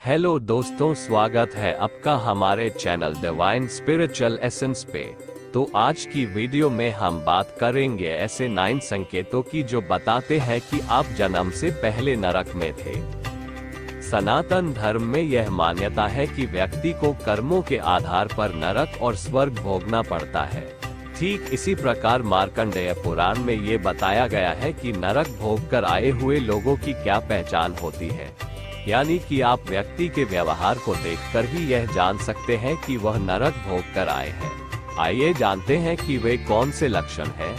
Hello दोस्तों, स्वागत है आपका हमारे चैनल डिवाइन स्पिरिचुअल एसेंस पे। तो आज की वीडियो में हम बात करेंगे ऐसे 9 संकेतों की जो बताते हैं कि आप जन्म से पहले नरक में थे। सनातन धर्म में यह मान्यता है कि व्यक्ति को कर्मों के आधार पर नरक और स्वर्ग भोगना पड़ता है। ठीक इसी प्रकार मार्कंडेय पुराण में ये बताया गया है कि नरक भोगकर आए हुए लोगों की क्या पहचान होती है, यानी कि आप व्यक्ति के व्यवहार को देखकर ही यह जान सकते हैं कि वह नरक भोग कर आए हैं। आइए जानते हैं कि वे कौन से लक्षण हैं।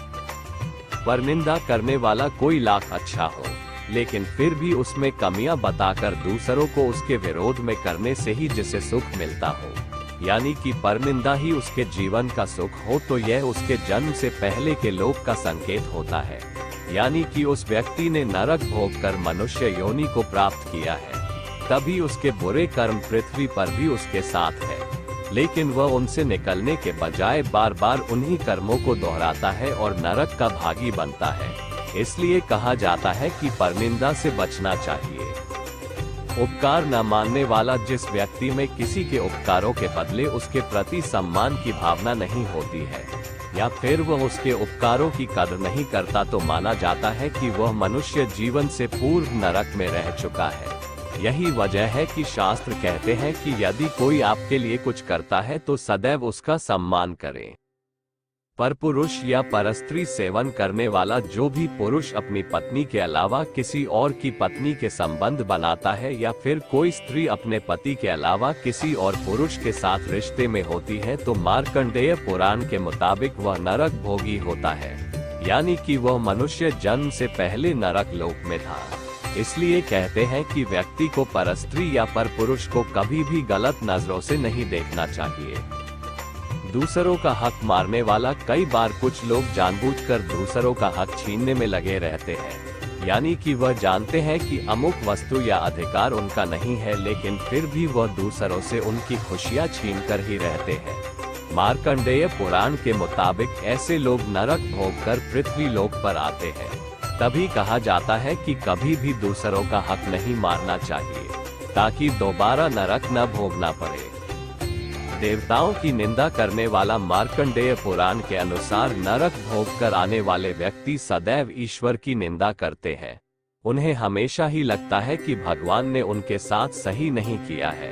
परनिंदा करने वाला कोई लाख अच्छा हो, लेकिन फिर भी उसमें कमियां बताकर दूसरों को उसके विरोध में करने से ही जिसे सुख मिलता हो, यानी कि परनिंदा ही उसके जीवन का सुख हो, तो यह उसके जन्म से पहले के लोक का संकेत होता है, यानी कि उस व्यक्ति ने नरक भोगकर मनुष्य योनि को प्राप्त किया है। तभी उसके बुरे कर्म पृथ्वी पर भी उसके साथ है, लेकिन वह उनसे निकलने के बजाय बार बार उन्हीं कर्मों को दोहराता है और नरक का भागी बनता है। इसलिए कहा जाता है कि परनिंदा से बचना चाहिए। उपकार न मानने वाला, जिस व्यक्ति में किसी के उपकारों के बदले उसके प्रति सम्मान की भावना नहीं होती है, या फिर वह उसके उपकारों की कदर नहीं करता, तो माना जाता है कि वह मनुष्य जीवन से पूर्व नरक में रह चुका है। यही वजह है कि शास्त्र कहते हैं कि यदि कोई आपके लिए कुछ करता है तो सदैव उसका सम्मान करें। परपुरुष या परस्त्री सेवन करने वाला, जो भी पुरुष अपनी पत्नी के अलावा किसी और की पत्नी के संबंध बनाता है, या फिर कोई स्त्री अपने पति के अलावा किसी और पुरुष के साथ रिश्ते में होती है, तो मार्कंडेय पुराण के मुताबिक वह नरक भोगी होता है, यानी कि वह मनुष्य जन्म से पहले नरक लोक में था। इसलिए कहते हैं कि व्यक्ति को परस्त्री या परपुरुष को कभी भी गलत नजरों से नहीं देखना चाहिए। दूसरों का हक मारने वाला, कई बार कुछ लोग जानबूझकर दूसरों का हक छीनने में लगे रहते हैं, यानी कि वह जानते हैं कि अमुक वस्तु या अधिकार उनका नहीं है, लेकिन फिर भी वह दूसरों से उनकी खुशियां छीनकर ही रहते हैं। मार्कंडेय पुराण के मुताबिक ऐसे लोग नरक भोगकर पृथ्वी लोक पर आते हैं। तभी कहा जाता है कि कभी भी दूसरों का हक नहीं मारना चाहिए, ताकि दोबारा नरक न भोगना पड़े। देवताओं की निंदा करने वाला, मार्कंडेय पुराण के अनुसार नरक भोगकर आने वाले व्यक्ति सदैव ईश्वर की निंदा करते हैं। उन्हें हमेशा ही लगता है कि भगवान ने उनके साथ सही नहीं किया है।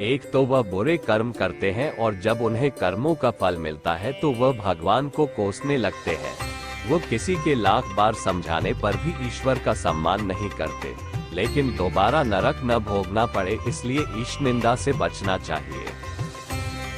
एक तो वह बुरे कर्म करते हैं, और जब उन्हें कर्मों का फल मिलता है तो वह भगवान को कोसने लगते हैं। वो किसी के लाख बार समझाने पर भी ईश्वर का सम्मान नहीं करते, लेकिन दोबारा नरक न भोगना पड़े, इसलिए ईश निंदा से बचना चाहिए।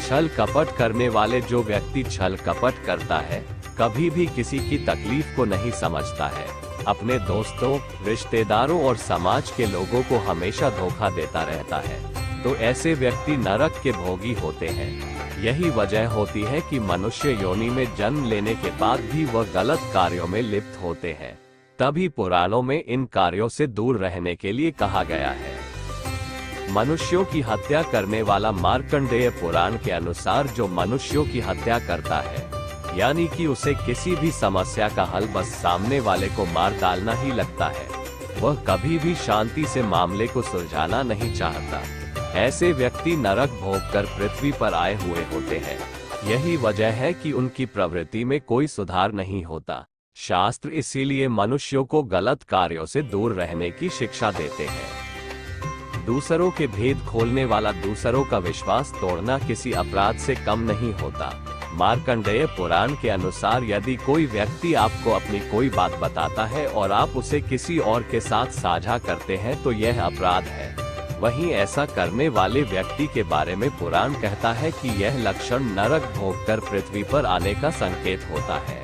छल कपट करने वाले, जो व्यक्ति छल कपट करता है कभी भी किसी की तकलीफ को नहीं समझता है, अपने दोस्तों, रिश्तेदारों और समाज के लोगों को हमेशा धोखा देता रहता है, तो ऐसे व्यक्ति नरक के भोगी होते हैं। यही वजह होती है कि मनुष्य योनि में जन्म लेने के बाद भी वह गलत कार्यों में लिप्त होते हैं। तभी पुराणों में इन कार्यों से दूर रहने के लिए कहा गया है। मनुष्यों की हत्या करने वाला, मार्कंडेय पुराण के अनुसार जो मनुष्यों की हत्या करता है, यानी कि उसे किसी भी समस्या का हल बस सामने वाले को मार डालना ही लगता है, वह कभी भी शांति से मामले को सुलझाना नहीं चाहता। ऐसे व्यक्ति नरक भोगकर पृथ्वी पर आए हुए होते हैं। यही वजह है कि उनकी प्रवृत्ति में कोई सुधार नहीं होता। शास्त्र इसीलिए मनुष्यों को गलत कार्यों से दूर रहने की शिक्षा देते हैं। दूसरों के भेद खोलने वाला, दूसरों का विश्वास तोड़ना किसी अपराध से कम नहीं होता। मार्कंडेय पुराण के अनुसार यदि कोई व्यक्ति आपको अपनी कोई बात बताता है और आप उसे किसी और के साथ साझा करते हैं, तो यह अपराध है। वहीं ऐसा करने वाले व्यक्ति के बारे में पुराण कहता है कि यह लक्षण नरक भोगकर पृथ्वी पर आने का संकेत होता है।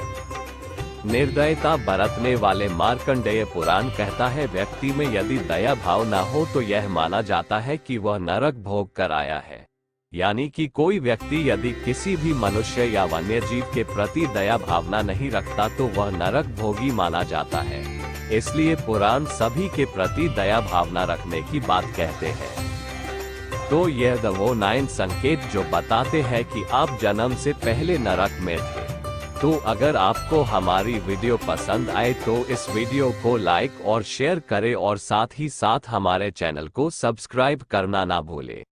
निर्दयता बरतने वाले, मार्कंडेय पुराण कहता है व्यक्ति में यदि दया भाव न हो तो यह माना जाता है कि वह नरक भोग कर आया है। यानी कि कोई व्यक्ति यदि किसी भी मनुष्य या वन्य जीव के प्रति दया भावना नहीं रखता तो वह नरक भोगी माना जाता है। इसलिए पुराण सभी के प्रति दया भावना रखने की बात कहते हैं। तो यह वो 9 संकेत जो बताते हैं कि आप जन्म से पहले नरक में थे। तो अगर आपको हमारी वीडियो पसंद आए तो इस वीडियो को लाइक और शेयर करें और साथ ही साथ हमारे चैनल को सब्सक्राइब करना ना भूलें।